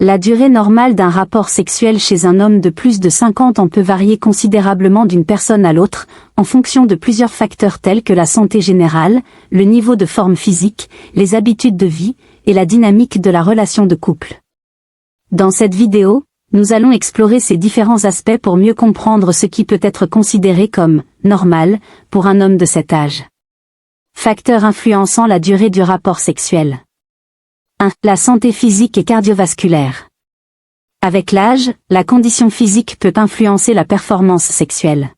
La durée normale d'un rapport sexuel chez un homme de plus de 50 ans peut varier considérablement d'une personne à l'autre, en fonction de plusieurs facteurs tels que la santé générale, le niveau de forme physique, les habitudes de vie, et la dynamique de la relation de couple. Dans cette vidéo, nous allons explorer ces différents aspects pour mieux comprendre ce qui peut être considéré comme « normal » pour un homme de cet âge. Facteurs influençant la durée du rapport sexuel. 1. La santé physique et cardiovasculaire. Avec l'âge, la condition physique peut influencer la performance sexuelle.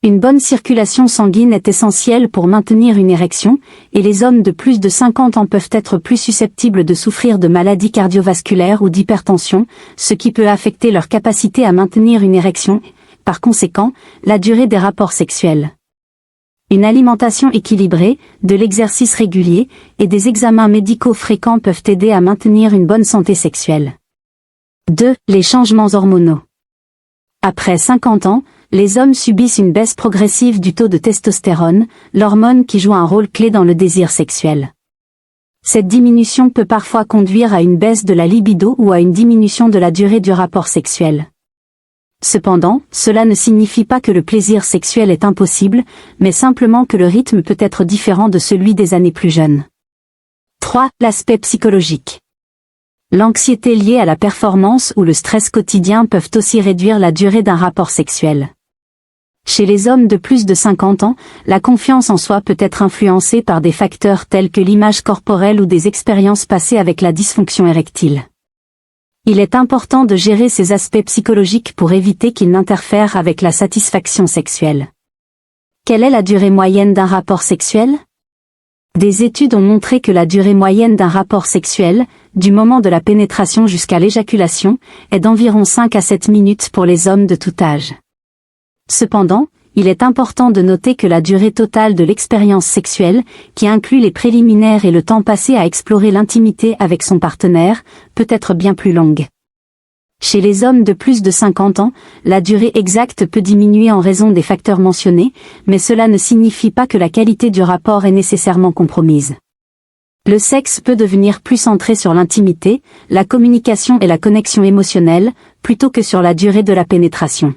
Une bonne circulation sanguine est essentielle pour maintenir une érection, et les hommes de plus de 50 ans peuvent être plus susceptibles de souffrir de maladies cardiovasculaires ou d'hypertension, ce qui peut affecter leur capacité à maintenir une érection, par conséquent, la durée des rapports sexuels. Une alimentation équilibrée, de l'exercice régulier, et des examens médicaux fréquents peuvent aider à maintenir une bonne santé sexuelle. 2. Les changements hormonaux. Après 50 ans, les hommes subissent une baisse progressive du taux de testostérone, l'hormone qui joue un rôle clé dans le désir sexuel. Cette diminution peut parfois conduire à une baisse de la libido ou à une diminution de la durée du rapport sexuel. Cependant, cela ne signifie pas que le plaisir sexuel est impossible, mais simplement que le rythme peut être différent de celui des années plus jeunes. 3. L'aspect psychologique. L'anxiété liée à la performance ou le stress quotidien peuvent aussi réduire la durée d'un rapport sexuel. Chez les hommes de plus de 50 ans, la confiance en soi peut être influencée par des facteurs tels que l'image corporelle ou des expériences passées avec la dysfonction érectile. Il est important de gérer ces aspects psychologiques pour éviter qu'ils n'interfèrent avec la satisfaction sexuelle. Quelle est la durée moyenne d'un rapport sexuel ? Des études ont montré que la durée moyenne d'un rapport sexuel, du moment de la pénétration jusqu'à l'éjaculation, est d'environ 5 à 7 minutes pour les hommes de tout âge. Cependant, il est important de noter que la durée totale de l'expérience sexuelle, qui inclut les préliminaires et le temps passé à explorer l'intimité avec son partenaire, peut être bien plus longue. Chez les hommes de plus de 50 ans, la durée exacte peut diminuer en raison des facteurs mentionnés, mais cela ne signifie pas que la qualité du rapport est nécessairement compromise. Le sexe peut devenir plus centré sur l'intimité, la communication et la connexion émotionnelle, plutôt que sur la durée de la pénétration.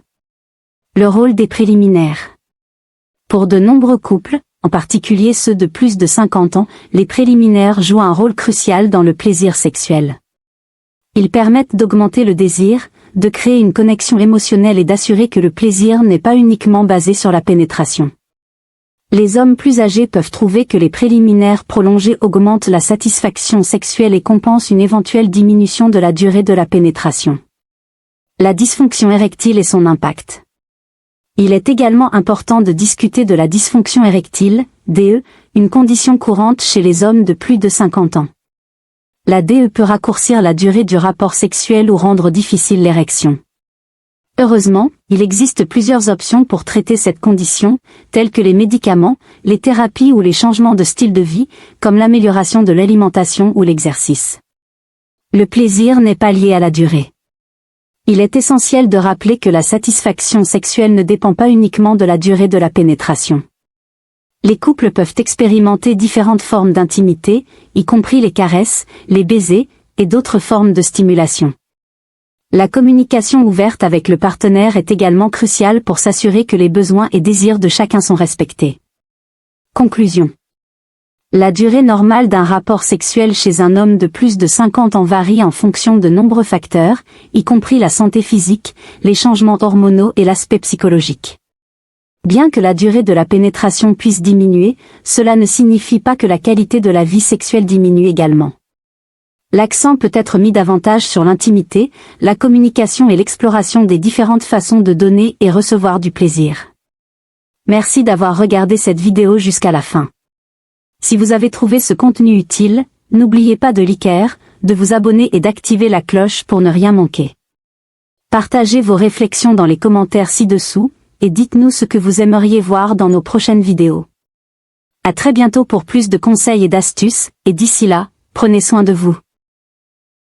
Le rôle des préliminaires. Pour de nombreux couples, en particulier ceux de plus de 50 ans, les préliminaires jouent un rôle crucial dans le plaisir sexuel. Ils permettent d'augmenter le désir, de créer une connexion émotionnelle et d'assurer que le plaisir n'est pas uniquement basé sur la pénétration. Les hommes plus âgés peuvent trouver que les préliminaires prolongés augmentent la satisfaction sexuelle et compensent une éventuelle diminution de la durée de la pénétration. La dysfonction érectile et son impact. Il est également important de discuter de la dysfonction érectile, DE, une condition courante chez les hommes de plus de 50 ans. La DE peut raccourcir la durée du rapport sexuel ou rendre difficile l'érection. Heureusement, il existe plusieurs options pour traiter cette condition, telles que les médicaments, les thérapies ou les changements de style de vie, comme l'amélioration de l'alimentation ou l'exercice. Le plaisir n'est pas lié à la durée. Il est essentiel de rappeler que la satisfaction sexuelle ne dépend pas uniquement de la durée de la pénétration. Les couples peuvent expérimenter différentes formes d'intimité, y compris les caresses, les baisers, et d'autres formes de stimulation. La communication ouverte avec le partenaire est également cruciale pour s'assurer que les besoins et désirs de chacun sont respectés. Conclusion. La durée normale d'un rapport sexuel chez un homme de plus de 50 ans varie en fonction de nombreux facteurs, y compris la santé physique, les changements hormonaux et l'aspect psychologique. Bien que la durée de la pénétration puisse diminuer, cela ne signifie pas que la qualité de la vie sexuelle diminue également. L'accent peut être mis davantage sur l'intimité, la communication et l'exploration des différentes façons de donner et recevoir du plaisir. Merci d'avoir regardé cette vidéo jusqu'à la fin. Si vous avez trouvé ce contenu utile, n'oubliez pas de liker, de vous abonner et d'activer la cloche pour ne rien manquer. Partagez vos réflexions dans les commentaires ci-dessous, et dites-nous ce que vous aimeriez voir dans nos prochaines vidéos. À très bientôt pour plus de conseils et d'astuces, et d'ici là, prenez soin de vous.